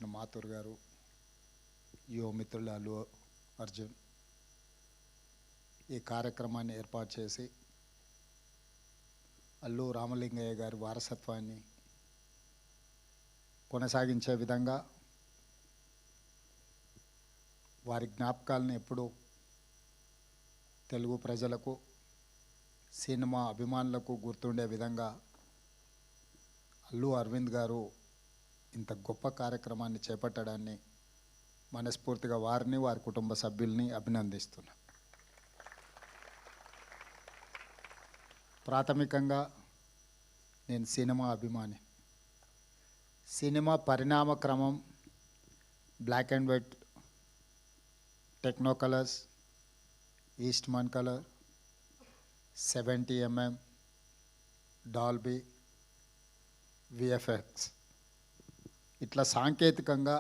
వచ్చిన మాథూర్ గారు, యువ మిత్రులు అల్లు అర్జున్ ఈ కార్యక్రమాన్ని ఏర్పాటు చేసి అల్లు రామలింగయ్య గారి వారసత్వాన్ని కొనసాగించే విధంగా వారి జ్ఞాపకాలను ఎప్పుడూ తెలుగు ప్రజలకు, సినిమా అభిమానులకు గుర్తుండే విధంగా అల్లు అరవింద్ గారు ఇంత గొప్ప కార్యక్రమాన్ని చేపట్టడాన్ని మనస్ఫూర్తిగా వారిని, వారి కుటుంబ సభ్యుల్ని అభినందిస్తున్నా. ప్రాథమికంగా నేను సినిమా అభిమాని. సినిమా పరిణామ క్రమం black and white, techno colours, Eastman colour, 70mm, Dolby, VFX ఇట్లా సాంకేతికంగా